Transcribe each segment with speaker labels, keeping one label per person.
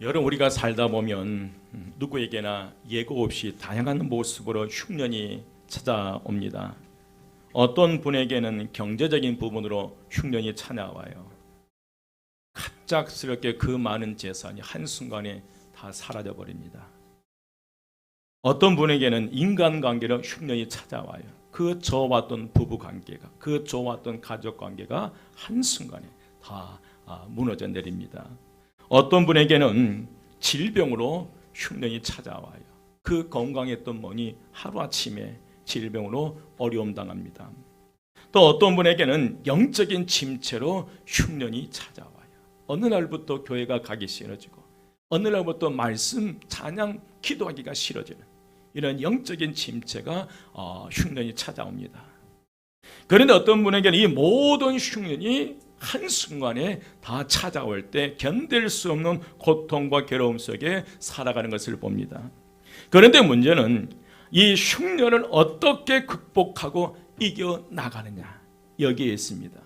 Speaker 1: 여러분, 우리가 살다 보면 누구에게나 예고 없이 다양한 모습으로 흉년이 찾아옵니다. 어떤 분에게는 경제적인 부분으로 흉년이 찾아와요. 갑작스럽게 그 많은 재산이 한순간에 다 사라져버립니다. 어떤 분에게는 인간관계로 흉년이 찾아와요. 그 좋았던 부부관계가, 그 좋았던 가족관계가 한순간에 다 무너져 내립니다. 어떤 분에게는 질병으로 흉년이 찾아와요. 그 건강했던 몸이 하루아침에 질병으로 어려움 당합니다. 또 어떤 분에게는 영적인 침체로 흉년이 찾아와요. 어느 날부터 교회가 가기 싫어지고 어느 날부터 말씀, 찬양, 기도하기가 싫어지는 이런 영적인 침체가 흉년이 찾아옵니다. 그런데 어떤 분에게는 이 모든 흉년이 한순간에 다 찾아올 때 견딜 수 없는 고통과 괴로움 속에 살아가는 것을 봅니다. 그런데 문제는 이 흉년을 어떻게 극복하고 이겨나가느냐, 여기에 있습니다.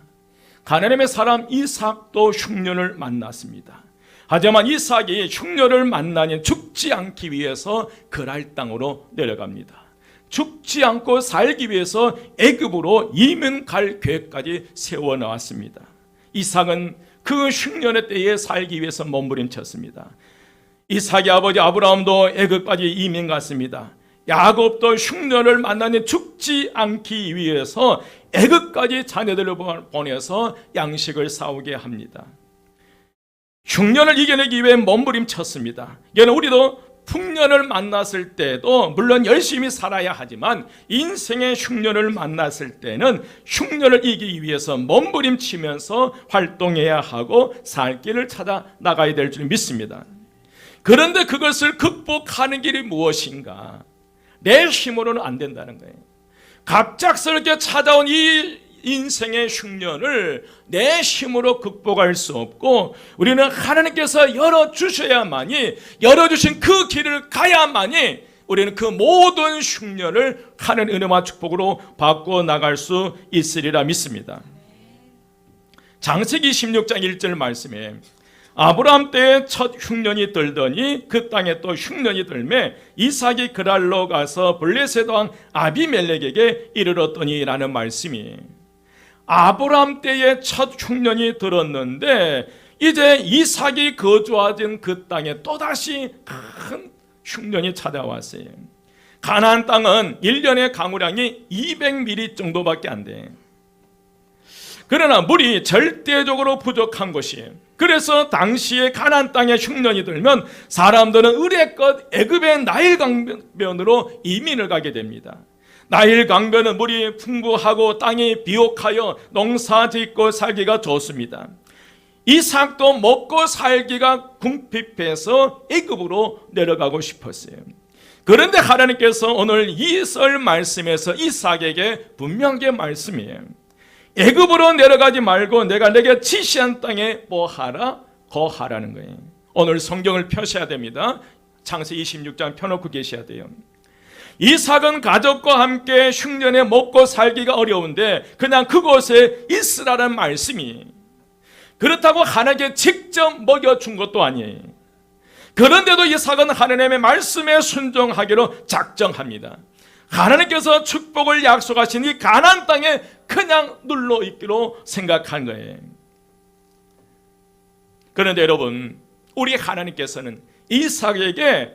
Speaker 1: 가나안의 사람 이삭도 흉년을 만났습니다. 하지만 이삭이 흉년을 만나니 죽지 않기 위해서 그랄 땅으로 내려갑니다. 죽지 않고 살기 위해서 애굽으로 이민 갈 계획까지 세워놓았습니다. 이삭은 그 흉년의 때에 살기 위해서 몸부림쳤습니다. 이삭의 아버지 아브라함도 애굽까지 이민 갔습니다. 야곱도 흉년을 만나니 죽지 않기 위해서 애굽까지 자녀들을 보내서 양식을 사오게 합니다. 흉년을 이겨내기 위해 몸부림쳤습니다. 이는 우리도 풍년을 만났을 때도 물론 열심히 살아야 하지만 인생의 흉년을 만났을 때는 흉년을 이기기 위해서 몸부림치면서 활동해야 하고 살 길을 찾아 나가야 될 줄 믿습니다. 그런데 그것을 극복하는 길이 무엇인가? 내 힘으로는 안 된다는 거예요. 갑작스럽게 찾아온 이 인생의 흉년을 내 힘으로 극복할 수 없고 우리는 하나님께서 열어주셔야만이, 열어주신 그 길을 가야만이 우리는 그 모든 흉년을 하나님의 은혜와 축복으로 바꿔 나갈 수 있으리라 믿습니다. 창세기 16장 1절 말씀에 아브라함 때에 첫 흉년이 들더니 그 땅에 또 흉년이 들매 이삭이 그랄로 가서 블레셋 왕 아비멜렉에게 이르렀더니 라는 말씀이, 아브라함 때에 첫 흉년이 들었는데 이제 이삭이 거주하던 그 땅에 또다시 큰 흉년이 찾아왔어요. 가나안 땅은 1년의 강우량이 200mm 정도밖에 안 돼. 그러나 물이 절대적으로 부족한 곳이에요. 그래서 당시에 가나안 땅에 흉년이 들면 사람들은 의례껏 애굽의 나일 강변으로 이민을 가게 됩니다. 나일 강변은 물이 풍부하고 땅이 비옥하여 농사 짓고 살기가 좋습니다. 이삭도 먹고 살기가 궁핍해서 애굽으로 내려가고 싶었어요. 그런데 하나님께서 오늘 이 설 말씀에서 이삭에게 분명하게 말씀이에요. 애굽으로 내려가지 말고 내가 내게 지시한 땅에 뭐하라? 거하라는 거예요. 오늘 성경을 펴셔야 됩니다. 창세기 26장 펴놓고 계셔야 돼요. 이삭은 가족과 함께 흉년에 먹고 살기가 어려운데 그냥 그곳에 있으라는 말씀이, 그렇다고 하나님께 직접 먹여준 것도 아니에요. 그런데도 이삭은 하나님의 말씀에 순종하기로 작정합니다. 하나님께서 축복을 약속하신 이 가나안 땅에 그냥 눌러 있기로 생각한 거예요. 그런데 여러분, 우리 하나님께서는 이삭에게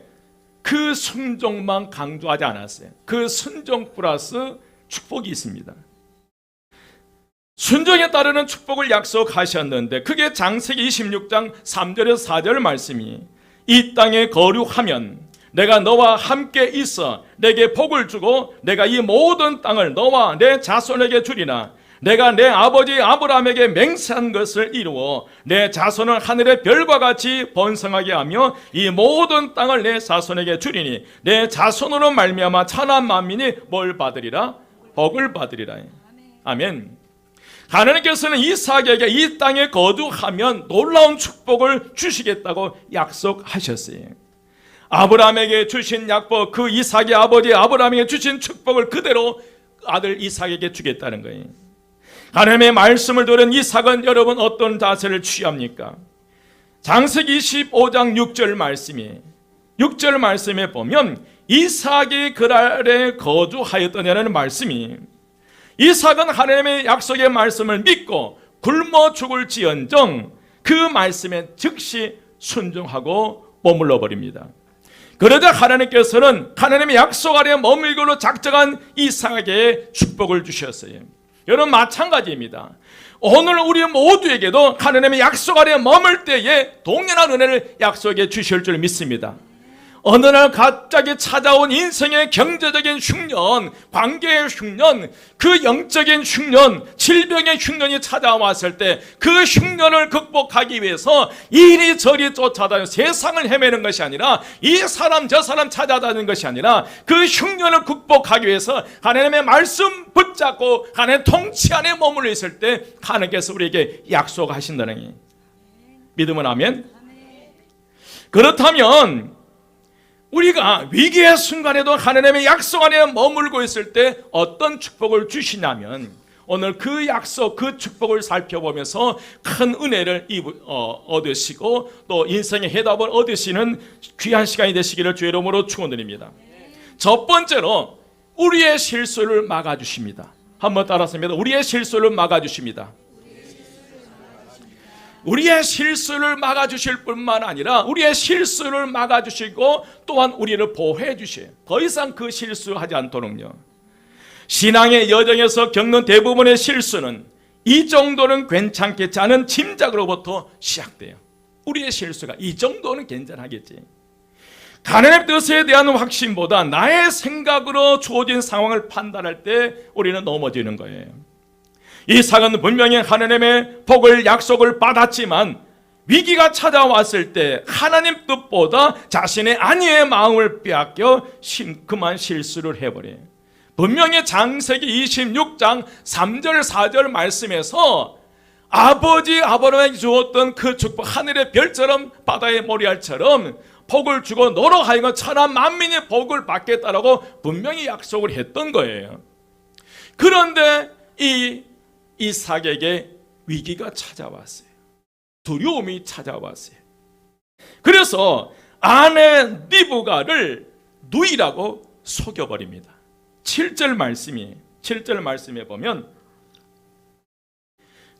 Speaker 1: 그 순종만 강조하지 않았어요. 그 순종 플러스 축복이 있습니다. 순종에 따르는 축복을 약속하셨는데 그게 창세기 26장 3절에서 4절 말씀이, 이 땅에 거류하면 내가 너와 함께 있어 내게 복을 주고 내가 이 모든 땅을 너와 내 자손에게 주리나 내가 내 아버지 아브라함에게 맹세한 것을 이루어 내 자손을 하늘의 별과 같이 번성하게 하며 이 모든 땅을 내 자손에게 주리니 내 자손으로 말미암아 천한 만민이 뭘 받으리라? 복을 받으리라. 아멘. 하나님께서는 이삭에게 이 땅에 거주하면 놀라운 축복을 주시겠다고 약속하셨어요. 아브라함에게 주신 약복, 그 이삭의 아버지 아브라함에게 주신 축복을 그대로 아들 이삭에게 주겠다는 거예요. 하나님의 말씀을 들은 이삭은 여러분 어떤 자세를 취합니까? 창세기 25장 6절 말씀에 보면 이삭이 그랄에 거주하였더냐는 말씀이, 이삭은 하나님의 약속의 말씀을 믿고 굶어 죽을지언정 그 말씀에 즉시 순종하고 머물러 버립니다. 그러자 하나님께서는 하나님의 약속 아래 머물기로 작정한 이삭에게 축복을 주셨어요. 여러분, 마찬가지입니다. 오늘 우리 모두에게도 하나님의 약속 아래 머물 때에 동일한 은혜를 약속해 주실 줄 믿습니다. 어느 날 갑자기 찾아온 인생의 경제적인 흉년, 관계의 흉년, 그 영적인 흉년, 질병의 흉년이 찾아왔을 때 그 흉년을 극복하기 위해서 이리저리 쫓아다니는, 세상을 헤매는 것이 아니라 이 사람 저 사람 찾아다니는 것이 아니라 그 흉년을 극복하기 위해서 하나님의 말씀 붙잡고 하나님의 통치 안에 머물러 있을 때 하나님께서 우리에게 약속하신다는 게, 믿으면 아멘? 그렇다면 우리가 위기의 순간에도 하나님의 약속 안에 머물고 있을 때 어떤 축복을 주시냐면, 오늘 그 약속, 그 축복을 살펴보면서 큰 은혜를 얻으시고 또 인생의 해답을 얻으시는 귀한 시간이 되시기를 주의 이름으로 축원드립니다. 첫 번째로 우리의 실수를 막아주십니다. 한번 따라합니다. 우리의 실수를 막아주십니다. 우리의 실수를 막아주실 뿐만 아니라 우리의 실수를 막아주시고 또한 우리를 보호해 주셔요. 더 이상 그 실수하지 않도록요. 신앙의 여정에서 겪는 대부분의 실수는 이 정도는 괜찮겠지 않은 짐작으로부터 시작돼요. 우리의 실수가 이 정도는 괜찮하겠지. 하나님의 뜻에 대한 확신보다 나의 생각으로 주어진 상황을 판단할 때 우리는 넘어지는 거예요. 이삭은 분명히 하나님의 복을, 약속을 받았지만 위기가 찾아왔을 때 하나님 뜻보다 자신의 아내의 마음을 빼앗겨 그만 실수를 해버려요. 분명히 창세기 26장 3절 4절 말씀에서 아버지 아브라함에게 주었던 그 축복, 하늘의 별처럼 바다의 모래알처럼 복을 주고 너로 하여금 천하 만민의 복을 받겠다라고 분명히 약속을 했던 거예요. 그런데 이 이삭에게 위기가 찾아왔어요. 두려움이 찾아왔어요. 그래서 아내 리브가를 누이라고 속여버립니다. 7절 말씀에 보면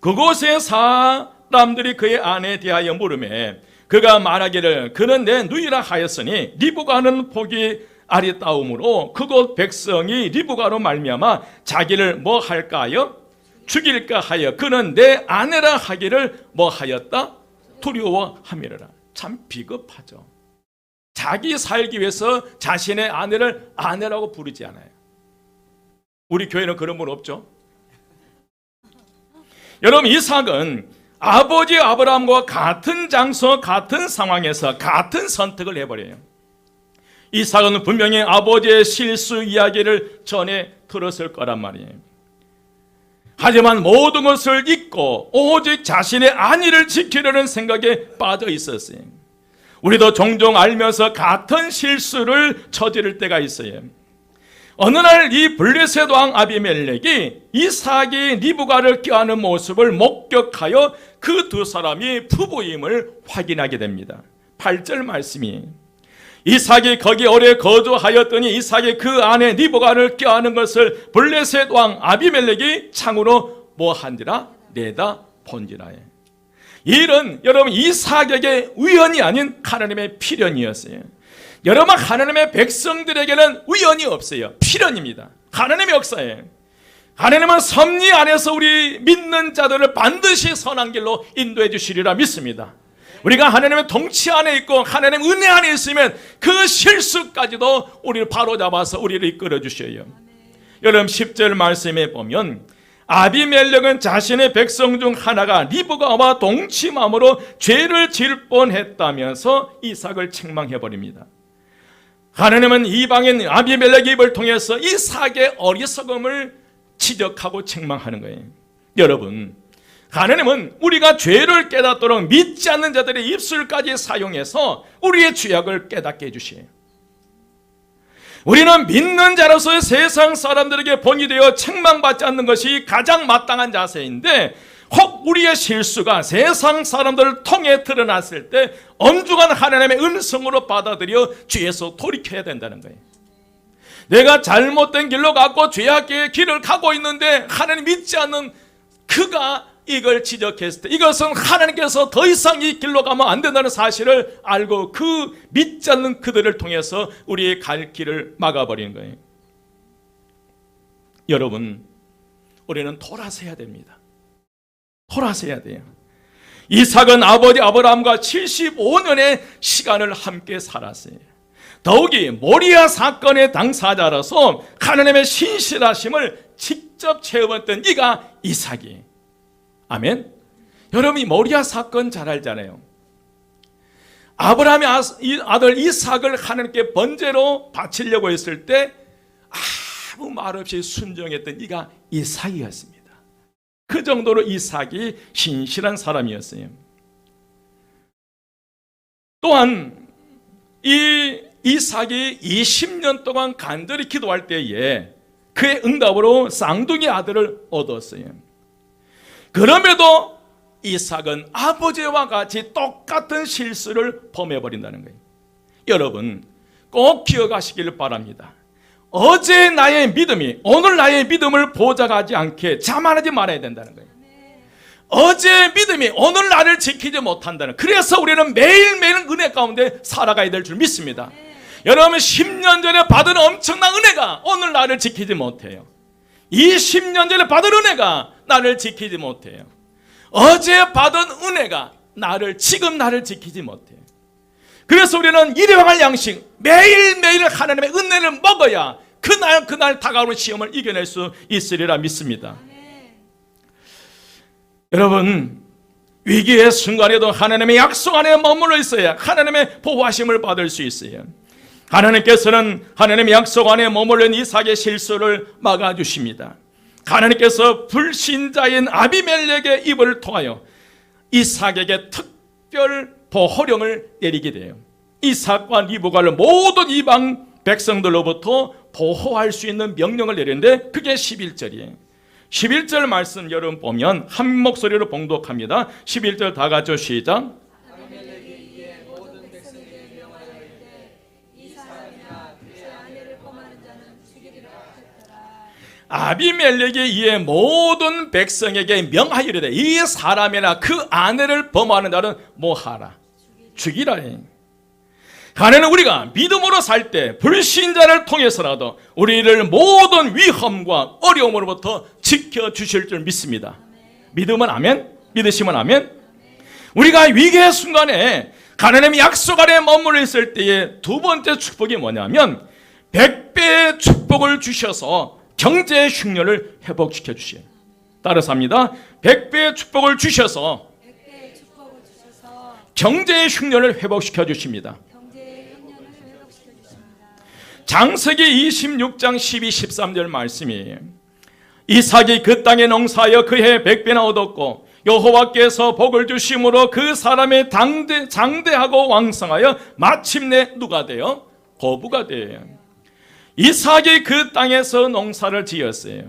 Speaker 1: 그곳에 사람들이 그의 아내에 대하여 물으매 그가 말하기를 그는 내 누이라 하였으니 리브가는 복이 아리따움으로 그곳 백성이 리브가로 말미암아 자기를 뭐 할까요? 죽일까 하여 그는 내 아내라 하기를 뭐 하였다? 두려워함이라. 참 비겁하죠. 자기 살기 위해서 자신의 아내를 아내라고 부르지 않아요. 우리 교회는 그런 분 없죠? 여러분, 이삭은 아버지 아브라함과 같은 장소, 같은 상황에서 같은 선택을 해버려요. 이삭은 분명히 아버지의 실수 이야기를 전에 들었을 거란 말이에요. 하지만 모든 것을 잊고 오직 자신의 안위를 지키려는 생각에 빠져 있었어요. 우리도 종종 알면서 같은 실수를 저지를 때가 있어요. 어느 날 이 블레셋 왕 아비멜렉이 이삭이 리브가를 껴안은 모습을 목격하여 그 두 사람이 부부임을 확인하게 됩니다. 8절 말씀이 이삭이 거기 오래 거주하였더니 이삭이 그 아내 리브가를 껴안은 것을 블레셋 왕 아비멜렉이 창으로 뭐한지라 내다 본지라. 이 일은 여러분 이삭에게 우연이 아닌 하나님의 필연이었어요. 여러분, 하나님의 백성들에게는 우연이 없어요. 필연입니다. 하나님의 역사예요. 하나님은 섭리 안에서 우리 믿는 자들을 반드시 선한 길로 인도해 주시리라 믿습니다. 우리가 하나님의 통치 안에 있고 하나님 은혜 안에 있으면 그 실수까지도 우리를 바로잡아서 우리를 이끌어 주셔요. 여러분, 10절 말씀에 보면 아비멜렉은 자신의 백성 중 하나가 리브가와 동침함으로 죄를 지을 뻔했다면서 이삭을 책망해버립니다. 하나님은 이방인 아비멜렉 입을 통해서 이삭의 어리석음을 지적하고 책망하는 거예요. 여러분, 하나님은 우리가 죄를 깨닫도록 믿지 않는 자들의 입술까지 사용해서 우리의 죄악을 깨닫게 해주시에요. 우리는 믿는 자로서의 세상 사람들에게 본이 되어 책망받지 않는 것이 가장 마땅한 자세인데 혹 우리의 실수가 세상 사람들을 통해 드러났을 때 엄중한 하나님의 음성으로 받아들여 죄에서 돌이켜야 된다는 거예요. 내가 잘못된 길로 가고 죄악의 길을 가고 있는데 하나님 믿지 않는 그가 이걸 지적했을 때 이것은 하나님께서 더 이상 이 길로 가면 안 된다는 사실을 알고 그 믿지 않는 그들을 통해서 우리의 갈 길을 막아버리는 거예요. 여러분, 우리는 돌아서야 됩니다. 돌아서야 돼요. 이삭은 아버지 아브라함과 75년의 시간을 함께 살았어요. 더욱이 모리아 사건의 당사자로서 하나님의 신실하심을 직접 체험했던 이가 이삭이에요. 아멘. 여러분이 모리아 사건 잘 알잖아요. 아브라함의 아들 이삭을 하나님께 번제로 바치려고 했을 때 아무 말 없이 순종했던 이가 이삭이었습니다. 그 정도로 이삭이 신실한 사람이었어요. 또한 이 이삭이 20년 동안 간절히 기도할 때에 그의 응답으로 쌍둥이 아들을 얻었어요. 그럼에도 이삭은 아버지와 같이 똑같은 실수를 범해버린다는 거예요. 여러분, 꼭 기억하시길 바랍니다. 어제 나의 믿음이 오늘 나의 믿음을 보장하지 않게 자만하지 말아야 된다는 거예요. 어제 믿음이 오늘 나를 지키지 못한다는, 그래서 우리는 매일매일 은혜 가운데 살아가야 될 줄 믿습니다. 여러분, 10년 전에 받은 엄청난 은혜가 오늘 나를 지키지 못해요. 20년 전에 받은 은혜가 나를 지키지 못해요. 어제 받은 은혜가 지금 나를 지키지 못해요. 그래서 우리는 일용할 양식, 매일매일 하나님의 은혜를 먹어야 그날 다가오는 시험을 이겨낼 수 있으리라 믿습니다. 여러분, 위기의 순간에도 하나님의 약속 안에 머물러 있어야 하나님의 보호하심을 받을 수 있어요. 하나님께서는 하나님의 약속 안에 머물른 이삭의 실수를 막아주십니다. 하나님께서 불신자인 아비멜렉의 입을 통하여 이삭에게 특별 보호령을 내리게 돼요. 이삭과 리브가를 모든 이방 백성들로부터 보호할 수 있는 명령을 내리는데 그게 11절이에요. 11절 말씀 여러분 보면 한 목소리로 봉독합니다. 11절 다 같이 시작. 아비멜렉이 이에 모든 백성에게 명하여이르되 이 사람이나 그 아내를 범하는 자는 뭐하라? 죽이라. 하나님은 우리가 믿음으로 살 때 불신자를 통해서라도 우리를 모든 위험과 어려움으로부터 지켜주실 줄 믿습니다. 믿으면 아멘? 믿으시면 아멘? 우리가 위기의 순간에 하나님의 약속 안에 머물러 있을 때의 두 번째 축복이 뭐냐면 100배의 축복을 주셔서 경제의 흉년을 회복시켜 주시오. 따라서 합니다. 100배의 축복을 주셔서 경제의 흉년을 회복시켜 주십니다. 창세기 26장 12, 13절 말씀이에요. 이삭이 그 땅에 농사하여 그해 100배나 얻었고 여호와께서 복을 주심으로 그 사람의 장대하고 왕성하여 마침내 누가 되어? 거부가 되어요. 이삭이 그 땅에서 농사를 지었어요.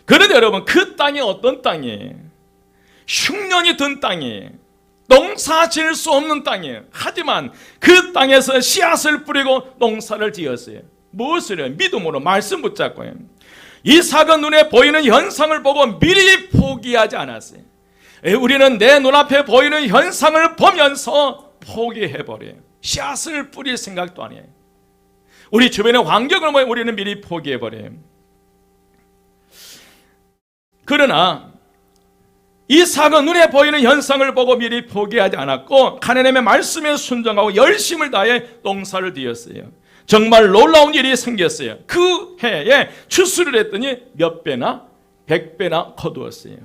Speaker 1: 그런데 여러분, 그 땅이 어떤 땅이에요? 흉년이 든 땅이에요. 농사 지을 수 없는 땅이에요. 하지만 그 땅에서 씨앗을 뿌리고 농사를 지었어요. 무엇을요? 믿음으로 말씀 붙잡고요. 이삭은 눈에 보이는 현상을 보고 미리 포기하지 않았어요. 우리는 내 눈앞에 보이는 현상을 보면서 포기해버려요. 씨앗을 뿌릴 생각도 안 해요. 우리 주변의 환경을 보면 우리는 미리 포기해버려요. 그러나 이삭은 눈에 보이는 현상을 보고 미리 포기하지 않았고 하나님의 말씀에 순종하고 열심을 다해 농사를 지었어요. 정말 놀라운 일이 생겼어요. 그 해에 추수를 했더니 몇 배나? 100배나 거두었어요.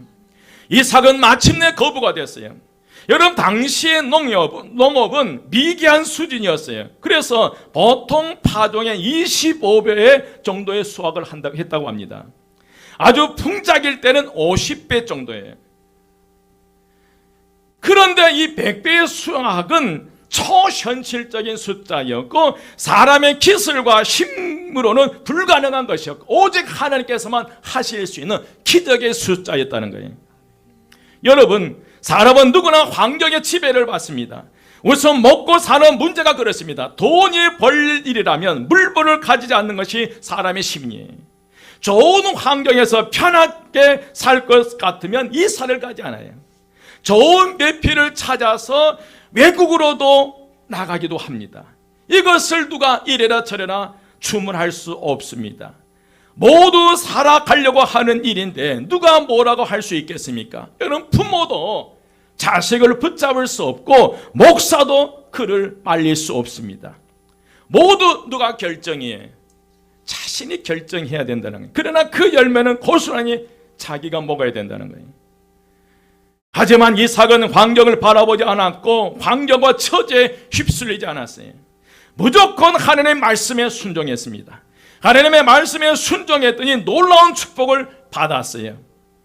Speaker 1: 이삭은 마침내 거부가 됐어요. 여러분, 당시의 농업은 미개한 수준이었어요. 그래서 보통 파종의 25배 정도의 수확을 했다고 합니다. 아주 풍작일 때는 50배 정도예요. 그런데 이 100배의 수확은 초현실적인 숫자였고 사람의 기술과 힘으로는 불가능한 것이었고 오직 하나님께서만 하실 수 있는 기적의 숫자였다는 거예요. 여러분, 사람은 누구나 환경의 지배를 받습니다. 우선 먹고 사는 문제가 그렇습니다. 돈이 벌 일이라면 물불을 가지지 않는 것이 사람의 심리예요. 좋은 환경에서 편하게 살 것 같으면 이사를 가지 않아요. 좋은 배필을 찾아서 외국으로도 나가기도 합니다. 이것을 누가 이래라 저래라 주문할 수 없습니다. 모두 살아가려고 하는 일인데 누가 뭐라고 할 수 있겠습니까? 여러분, 부모도 자식을 붙잡을 수 없고 목사도 그를 말릴 수 없습니다. 모두 누가 결정해? 자신이 결정해야 된다는 거예요. 그러나 그 열매는 고스란히 자기가 먹어야 된다는 거예요. 하지만 이삭은 환경을 바라보지 않았고 환경과 처지에 휩쓸리지 않았어요. 무조건 하나님의 말씀에 순종했습니다. 하나님의 말씀에 순종했더니 놀라운 축복을 받았어요.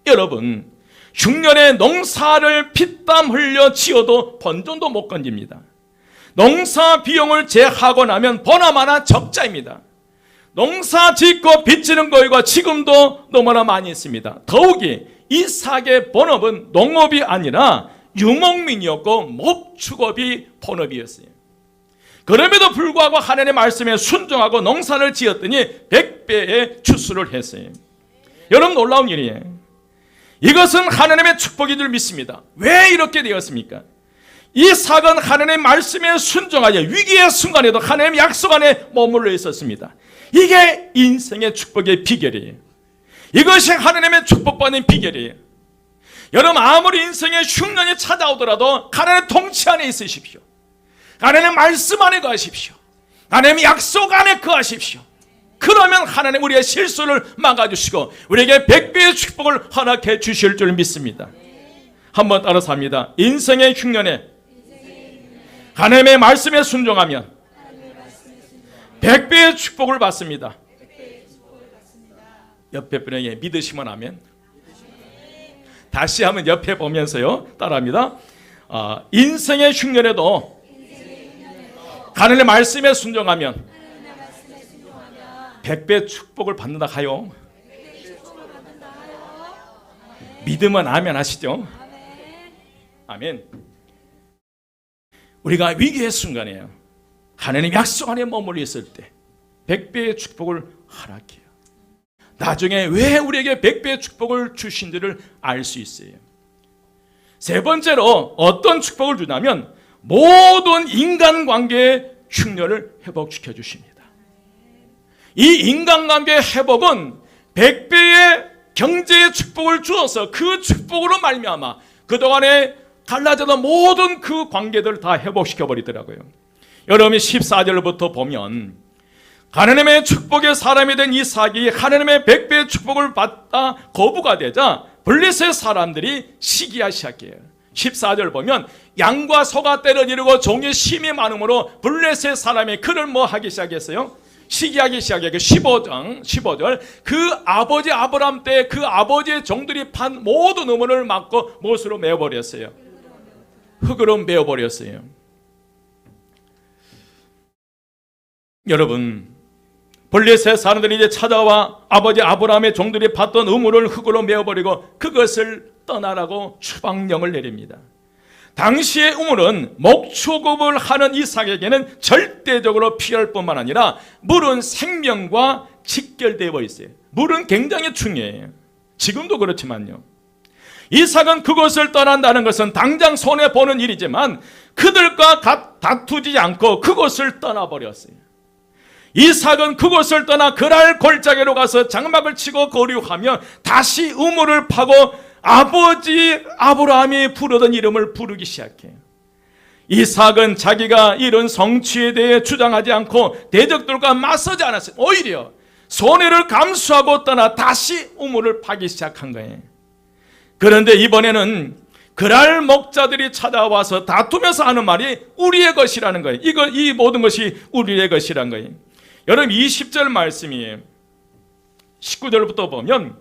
Speaker 1: 여러분, 흉년에 농사를 피땀 흘려 지어도 번전도 못 건집니다. 농사 비용을 제하고 나면 보나마나 적자입니다. 농사 짓고 빚지는 거이고 지금도 너무나 많이 있습니다. 더욱이 이삭의 본업은 농업이 아니라 유목민이었고 목축업이 본업이었어요. 그럼에도 불구하고 하나님의 말씀에 순종하고 농사를 지었더니 100배의 추수를 했어요. 여러분, 놀라운 일이에요. 이것은 하나님의 축복인 줄 믿습니다. 왜 이렇게 되었습니까? 이삭은 하나님의 말씀에 순종하여 위기의 순간에도 하나님의 약속 안에 머물러 있었습니다. 이게 인생의 축복의 비결이에요. 이것이 하나님의 축복받는 비결이에요. 여러분, 아무리 인생의 흉년이 찾아오더라도 하나님의 통치 안에 있으십시오. 하나님의 말씀 안에 거하십시오. 하나님의 약속 안에 거하십시오. 그러면 하나님 우리의 실수를 막아주시고 우리에게 100배의 축복을 허락해 주실 줄 믿습니다. 한번 따라서 합니다. 인생의 흉년에 하나님의 말씀에 순종하면 100배의 축복을 받습니다. 옆에 분에게 믿으시면 하면, 다시 한번 옆에 보면서요 따라합니다. 인생의 흉년에도 하나님의 말씀에 순종하면 100배 축복을 받는다 하요. 믿으면 아멘 하시죠. 아멘. 우리가 위기의 순간에요, 하나님 약속 안에 머물러 있을 때 100배의 축복을 허락해요. 나중에 왜 우리에게 100배의 축복을 주신지를 알 수 있어요. 세 번째로 어떤 축복을 주냐면 모든 인간관계의 흉년을 회복시켜 주십니다. 이 인간관계의 회복은 100배의 경제의 축복을 주어서 그 축복으로 말미암아 그동안에 갈라졌던 모든 그 관계들을 다 회복시켜 버리더라고요. 여러분이 14절부터 보면 하나님의 축복의 사람이 된 이삭이 하나님의 100배의 축복을 받다 거부가 되자 블레셋 사람들이 시기하기 시작해요. 14절 보면 양과 소가 때려지르고 종의 심이 많음으로 블레셋 사람이 그를 뭐 하기 시작했어요? 시기하기 시작해요. 15절 그 아버지 아브람 때 그 아버지의 종들이 판 모든 의문을 막고 못으로 메어버렸어요. 흙으로 메어버렸어요. 여러분, 블레셋 사람들이 이제 찾아와 아버지 아브라함의 종들이 팠던 우물을 흙으로 메어버리고 그것을 떠나라고 추방령을 내립니다. 당시의 우물은 목축업을 하는 이삭에게는 절대적으로 필요할 뿐만 아니라 물은 생명과 직결되어 있어요. 물은 굉장히 중요해요. 지금도 그렇지만요. 이삭은 그것을 떠난다는 것은 당장 손해보는 일이지만 그들과 다투지 않고 그것을 떠나버렸어요. 이삭은 그곳을 떠나 그랄 골짜기로 가서 장막을 치고 거류하며 다시 우물을 파고 아버지 아브라함이 부르던 이름을 부르기 시작해요. 이삭은 자기가 이룬 성취에 대해 주장하지 않고 대적들과 맞서지 않았어요. 오히려 손해를 감수하고 떠나 다시 우물을 파기 시작한 거예요. 그런데 이번에는 그랄 목자들이 찾아와서 다투면서 하는 말이 우리의 것이라는 거예요. 이 모든 것이 우리의 것이라는 거예요. 여러분, 20절 말씀이에요. 19절부터 보면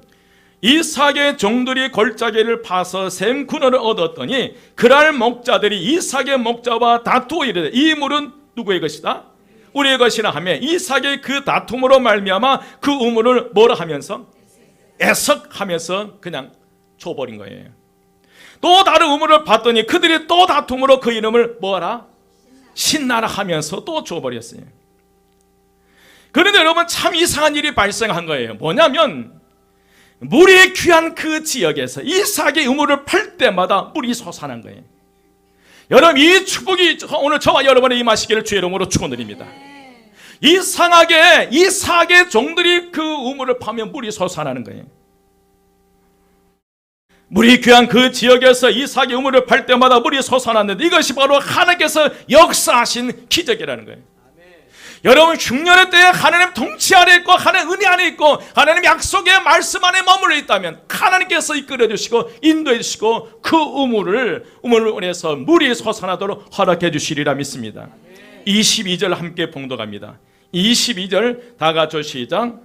Speaker 1: 이삭의 종들이 골짜기를 파서 샘 군어를 얻었더니 그랄 목자들이 이삭의 목자와 다투어 이르되 이 물은 누구의 것이다? 우리의 것이라 하며 이삭의 그 다툼으로 말미암아 그 우물을 뭐라 하면서 애석하면서 그냥 줘버린 거예요. 또 다른 우물을 봤더니 그들이 또 다툼으로 그 이름을 뭐라? 신나라 하면서 또 줘버렸어요. 그런데 여러분 참 이상한 일이 발생한 거예요. 뭐냐면 물이 귀한 그 지역에서 이삭이 우물을 팔 때마다 물이 솟아난 거예요. 여러분 이 축복이 오늘 저와 여러분의 임하시기를 주의 이름으로 축원드립니다. 이상하게 이삭의 종들이 그 우물을 파면 물이 솟아나는 거예요. 물이 귀한 그 지역에서 이삭이 우물을 팔 때마다 물이 솟아났는데 이것이 바로 하나님께서 역사하신 기적이라는 거예요. 여러분 흉년의 때에 하나님 통치 안에 있고 하나님 은혜 안에 있고 하나님 약속의 말씀 안에 머물러 있다면 하나님께서 이끌어 주시고 인도해 주시고 그 우물을 인해서 물이 솟아나도록 허락해 주시리라 믿습니다. 22절 함께 봉독합니다. 22절 다 같이 시작.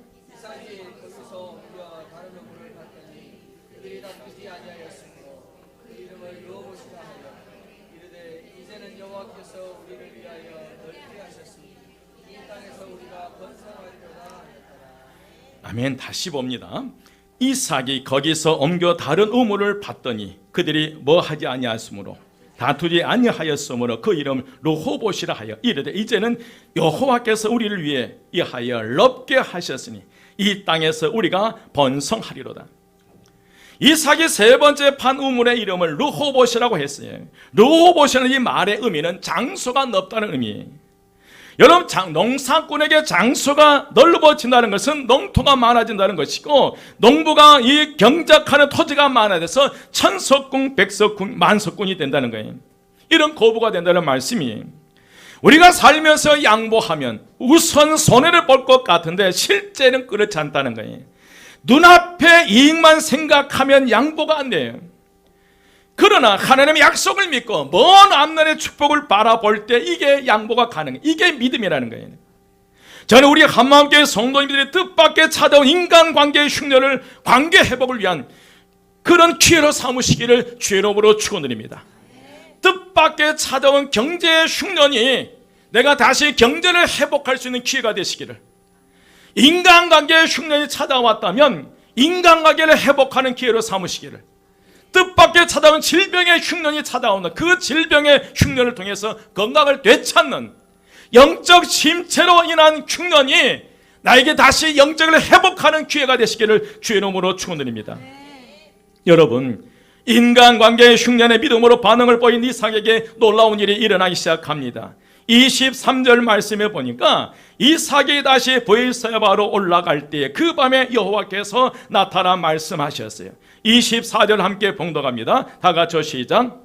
Speaker 1: 아멘. 다시 봅니다. 이삭이 거기서 옮겨 다른 우물을 봤더니 그들이 뭐 하지 아니하였으므로 다투지 아니하였으므로 그 이름 르호봇이라 하여 이르되 이제는 여호와께서 우리를 위해 이하여 넓게 하셨으니 이 땅에서 우리가 번성하리로다. 이삭이 세 번째 판 우물의 이름을 르호봇이라고 했어요. 르호봇이라는 이 말의 의미는 장소가 넓다는 의미예요. 여러분 농사꾼에게 장소가 넓어진다는 것은 농토가 많아진다는 것이고 농부가 이 경작하는 토지가 많아져서 천석군, 백석군, 만석군이 된다는 거예요. 이런 거부가 된다는 말씀이에요. 우리가 살면서 양보하면 우선 손해를 볼 것 같은데 실제는 그렇지 않다는 거예요. 눈앞의 이익만 생각하면 양보가 안 돼요. 그러나 하나님의 약속을 믿고 먼 앞날의 축복을 바라볼 때 이게 양보가 가능해요. 이게 믿음이라는 거예요. 저는 우리 한마음교회 성도님들이 뜻밖의 찾아온 인간관계의 흉년을 관계 회복을 위한 그런 기회로 삼으시기를 주의 이름으로 축원드립니다. 뜻밖의 찾아온 경제의 흉년이 내가 다시 경제를 회복할 수 있는 기회가 되시기를, 인간관계의 흉년이 찾아왔다면 인간관계를 회복하는 기회로 삼으시기를, 뜻밖의 찾아온 질병의 흉년이 찾아오는 그 질병의 흉년을 통해서 건강을 되찾는 영적 침체로 인한 흉년이 나에게 다시 영적을 회복하는 기회가 되시기를 주의 이름으로 축원드립니다. 여러분 인간관계의 흉년에 믿음으로 반응을 보인 이삭에게 놀라운 일이 일어나기 시작합니다. 23절 말씀에 보니까 이삭이 다시 브엘세바로 올라갈 때에 그 밤에 여호와께서 나타나 말씀하셨어요. 24절 함께 봉독합니다. 다 같이 시작.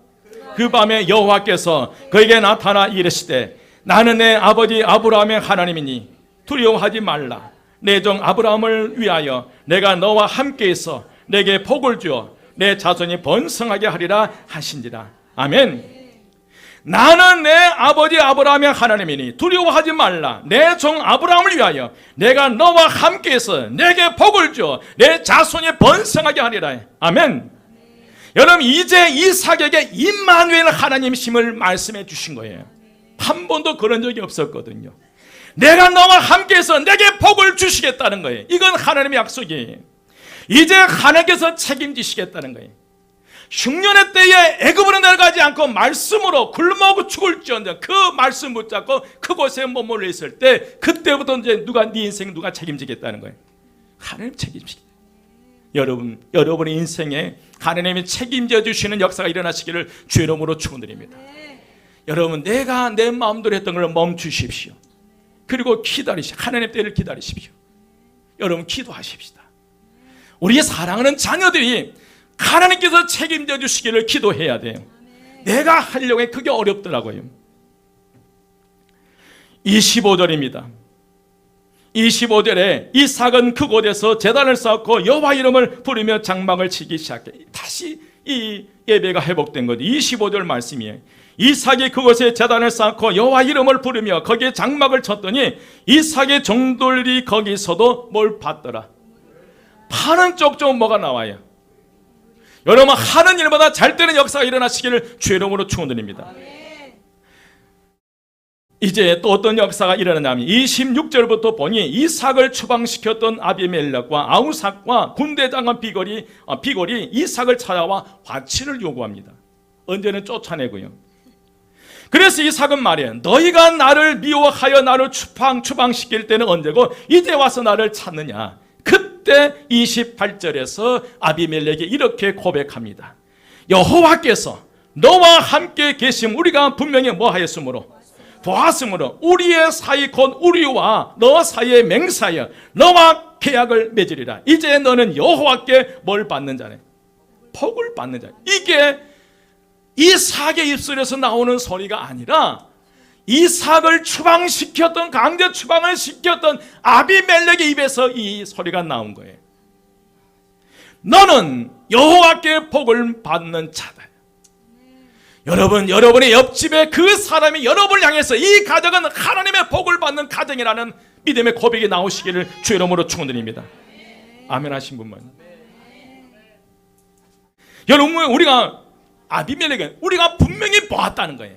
Speaker 1: 그 밤에 여호와께서 그에게 나타나 이르시되 나는 내 아버지 아브라함의 하나님이니 두려워하지 말라. 내 종 아브라함을 위하여 내가 너와 함께 있어 내게 복을 주어 내 자손이 번성하게 하리라 하신지라. 아멘. 나는 내 아버지 아브라함의 하나님이니 두려워하지 말라. 내 종 아브라함을 위하여 내가 너와 함께해서 내게 복을 주어 내 자손이 번성하게 하리라. 아멘. 여러분 이제 이삭에게 임마누엘 하나님이심을 말씀해 주신 거예요. 한 번도 그런 적이 없었거든요. 내가 너와 함께해서 내게 복을 주시겠다는 거예요. 이건 하나님의 약속이에요. 이제 하나님께서 책임지시겠다는 거예요. 흉년의 때에 애굽으로 내려가지 않고 말씀으로 굶어 죽을지언정 그 말씀 붙잡고 그곳에 머물러 있을 때 그때부터 이제 누가 네 인생 누가 책임지겠다는 거예요. 하나님 책임지겠다. 여러분의 인생에 하나님이 책임져 주시는 역사가 일어나시기를 주의 이름으로 축원드립니다. 여러분 내가 내 마음대로 했던 걸 멈추십시오. 그리고 기다리십시오. 하나님의 때를 기다리십시오. 여러분 기도하십시다. 우리의 사랑하는 자녀들이 하나님께서 책임져 주시기를 기도해야 돼요. 내가 하려고 해 그게 어렵더라고요. 25절입니다. 25절에 이삭은 그곳에서 제단을 쌓고 여호와 이름을 부르며 장막을 치기 시작해. 다시 이 예배가 회복된 거죠. 25절 말씀이에요. 이삭이 그곳에 제단을 쌓고 여호와 이름을 부르며 거기에 장막을 쳤더니 이삭의 종들이 거기서도 뭘 봤더라. 파는 쪽 좀 뭐가 나와요. 여러분 하는 일마다 잘 되는 역사가 일어나시기를 주의 이름으로 축원드립니다. 이제 또 어떤 역사가 일어나냐면 26절부터 보니 이삭을 추방시켰던 아비멜렉과 아우삭과 군대장관 비골이 이삭을 찾아와 화치를 요구합니다. 언제는 쫓아내고요. 그래서 이삭은 말이에요. 너희가 나를 미워하여 나를 추방시킬 때는 언제고 이제 와서 나를 찾느냐. 그때 28절에서 아비멜렉이 이렇게 고백합니다. 여호와께서 너와 함께 계심 우리가 분명히 뭐하였으므로 보았으므로 우리의 사이 곧 우리와 너 사이의 맹사여 너와 계약을 맺으리라. 이제 너는 여호와께 뭘 받는 자네? 복을 받는 자네. 이게 이삭의 입술에서 나오는 소리가 아니라 이삭을 추방시켰던, 강제 추방을 시켰던 아비멜렉의 입에서 이 소리가 나온 거예요. 너는 여호와께 복을 받는 자다. 여러분, 여러분의 옆집에 그 사람이 여러분을 향해서 이 가정은 하나님의 복을 받는 가정이라는 믿음의 고백이 나오시기를 주의 이름으로 축원드립니다. 아멘 하신 분만. 여러분, 우리가 아비멜렉은 우리가 분명히 보았다는 거예요.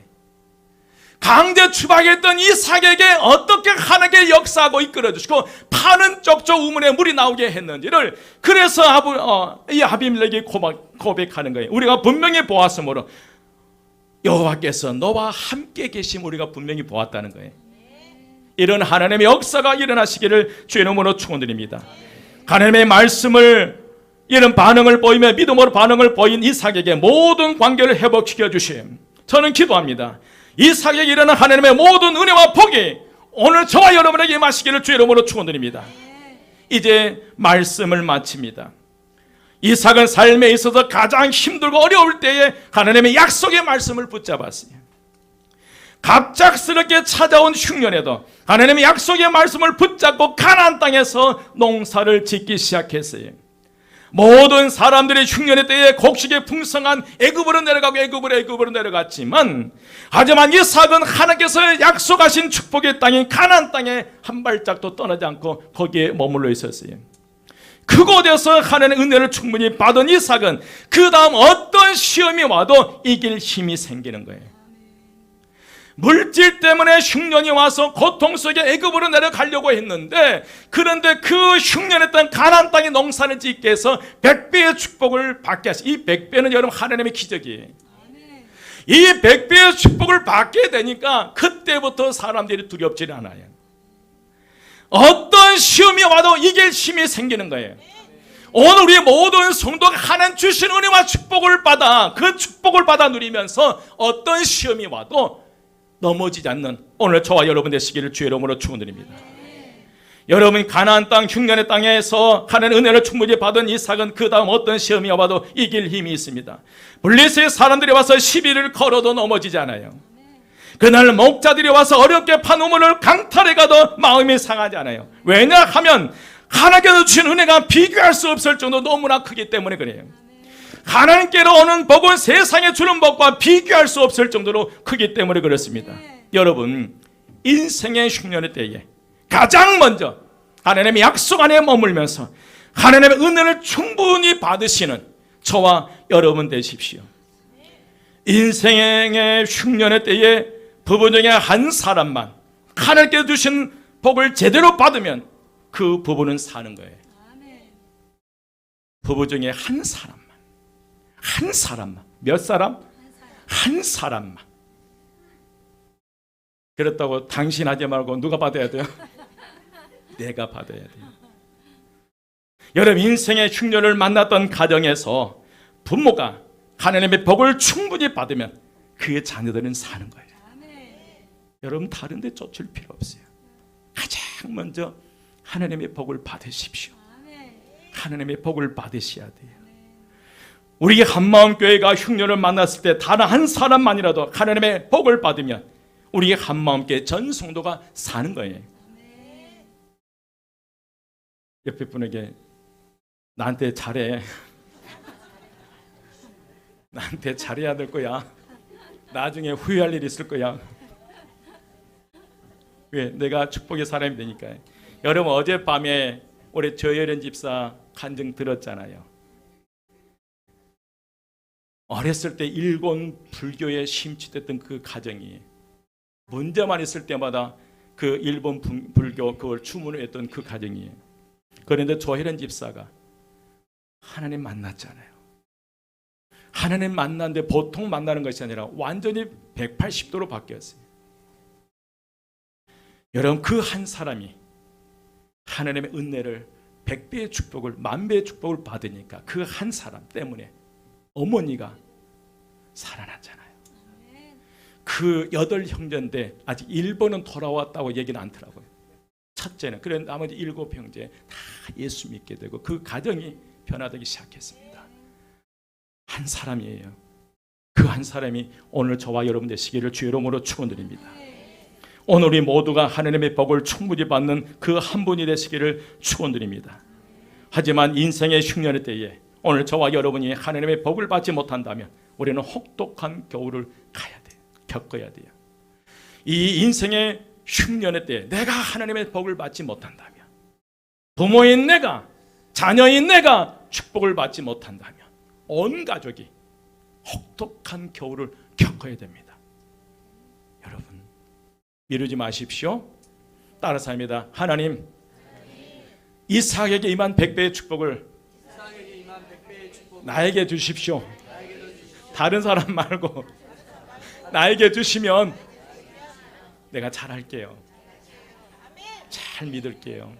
Speaker 1: 강제 추방했던 이삭에게 어떻게 하나님께 역사하고 이끌어주시고 파는 쪽쪽 우물에 물이 나오게 했는지를 그래서 이 아비멜렉이 고백하는 거예요. 우리가 분명히 보았으므로 여호와께서 너와 함께 계심 우리가 분명히 보았다는 거예요. 이런 하나님의 역사가 일어나시기를 주의 이름으로 축원드립니다. 하나님의 말씀을 이런 반응을 보이며 믿음으로 반응을 보인 이삭에게 모든 관계를 회복시켜 주심 저는 기도합니다. 이삭에게 일어난 하나님의 모든 은혜와 복이 오늘 저와 여러분에게 임하시기를 주의 이름으로 축원드립니다. 이제 말씀을 마칩니다. 이삭은 삶에 있어서 가장 힘들고 어려울 때에 하나님의 약속의 말씀을 붙잡았어요. 갑작스럽게 찾아온 흉년에도 하나님의 약속의 말씀을 붙잡고 가나안 땅에서 농사를 짓기 시작했어요. 모든 사람들이 흉년의 때에 곡식이 풍성한 애굽으로 내려갔지만 하지만 이삭은 하나님께서 약속하신 축복의 땅인 가나안 땅에 한 발짝도 떠나지 않고 거기에 머물러 있었어요. 그곳에서 하나님의 은혜를 충분히 받은 이삭은 그 다음 어떤 시험이 와도 이길 힘이 생기는 거예요. 물질 때문에 흉년이 와서 고통 속에 애굽으로 내려가려고 했는데 그런데 그 흉년했던 가나안 땅에 농사를 짓게 해서 100배의 축복을 받게 하시. 이 100배는 여러분 하나님의 기적이에요. 이 100배의 축복을 받게 되니까 그때부터 사람들이 두렵지 않아요. 어떤 시험이 와도 이길 힘이 생기는 거예요. 오늘 우리 모든 성도가 하나님 주신 은혜와 축복을 받아 그 축복을 받아 누리면서 어떤 시험이 와도 넘어지지 않는 오늘 저와 여러분 되시기를 주의 이름으로 축원드립니다. 여러분 가나안 땅 흉년의 땅에서 하나님의 은혜를 충분히 받은 이삭은 그 다음 어떤 시험이 와도 이길 힘이 있습니다. 블레셋 사람들이 와서 시비를 걸어도 넘어지지 않아요. 그날 목자들이 와서 어렵게 판 우물을 강탈해 가도 마음이 상하지 않아요. 왜냐하면 하나님께서 주신 은혜가 비교할 수 없을 정도로 너무나 크기 때문에 그래요. 하나님께로 오는 복은 세상에 주는 복과 비교할 수 없을 정도로 크기 때문에 그렇습니다. 여러분, 인생의 흉년의 때에 가장 먼저 하나님의 약속 안에 머물면서 하나님의 은혜를 충분히 받으시는 저와 여러분 되십시오. 인생의 흉년의 때에 부부 중에 한 사람만 하나님께 주신 복을 제대로 받으면 그 부부는 사는 거예요. 부부 중에 한 사람만. 몇 사람? 한 사람만. 그렇다고 당신 하지 말고 누가 받아야 돼요? 내가 받아야 돼요. 여러분, 인생의 흉년을 만났던 가정에서 부모가 하나님의 복을 충분히 받으면 그 자녀들은 사는 거예요. 여러분, 다른 데 쫓을 필요 없어요. 가장 먼저 하나님의 복을 받으십시오. 하나님의 복을 받으셔야 돼요. 우리 한마음교회가 흉년을 만났을 때 단 한 사람만이라도 하나님의 복을 받으면 우리 한마음교회 전 성도가 사는 거예요. 옆에 분에게 나한테 잘해. 나한테 잘해야 될 거야. 나중에 후회할 일이 있을 거야. 왜? 내가 축복의 사람이 되니까. 여러분, 어젯밤에 우리 조혜련 집사 간증 들었잖아요. 어렸을 때 일본 불교에 심취됐던 그 가정이 문제만 있을 때마다 그 일본 불교 그걸 주문했던 그 가정이에요. 그런데 조혜련 집사가 하나님 만났잖아요. 하나님 만났는데 보통 만나는 것이 아니라 완전히 180도로 바뀌었어요. 여러분, 그 한 사람이 하나님의 은혜를 100배의 축복을, 10,000배의 축복을 받으니까 그 한 사람 때문에 어머니가 살아났잖아요. 그 8형제인데 아직 일본은 돌아왔다고 얘기는 않더라고요. 첫째는. 그런 나머지 7형제 다 예수 믿게 되고 그 가정이 변화되기 시작했습니다. 한 사람이에요. 그 한 사람이 오늘 저와 여러분 되시기를 주의 이름으로 축원드립니다. 오늘 우리 모두가 하나님의 복을 충분히 받는 그 한 분이 되시기를 축원드립니다. 하지만 인생의 흉년의 때에 오늘 저와 여러분이 하나님의 복을 받지 못한다면 우리는 혹독한 겨울을 가야 돼요. 겪어야 돼요. 이 인생의 흉년의 때에 내가 하나님의 복을 받지 못한다면, 부모인 내가, 자녀인 내가 축복을 받지 못한다면 온 가족이 혹독한 겨울을 겪어야 됩니다. 여러분, 미루지 마십시오. 따라서 합니다. 하나님, 이삭에게 임한 100배의 축복을 나에게 주십시오. 다른 사람 말고 나에게 주시면 내가 잘할게요. 잘 믿을게요.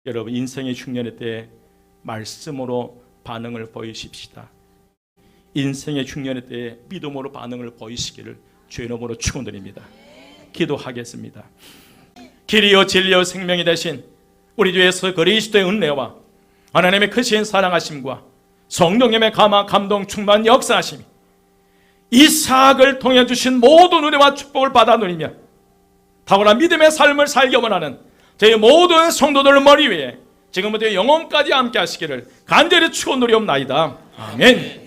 Speaker 1: 여러분, 인생의 흉년의 때에 말씀으로 반응을 보이십시다. 인생의 흉년의 때에 믿음으로 반응을 보이시기를 주의 이름으로 축원드립니다. 기도하겠습니다. 길이요 진리요 생명이 되신 우리 주 예수 그리스도의 은혜와 하나님의 크신 사랑하심과 성령님의 감동 충만 역사하심이 이삭을 통해 주신 모든 은혜와 축복을 받아 누리며 탁월한 믿음의 삶을 살기 원하는 저희 모든 성도들 머리 위에 지금부터 영혼까지 함께 하시기를 간절히 축원드리옵나이다. 아멘.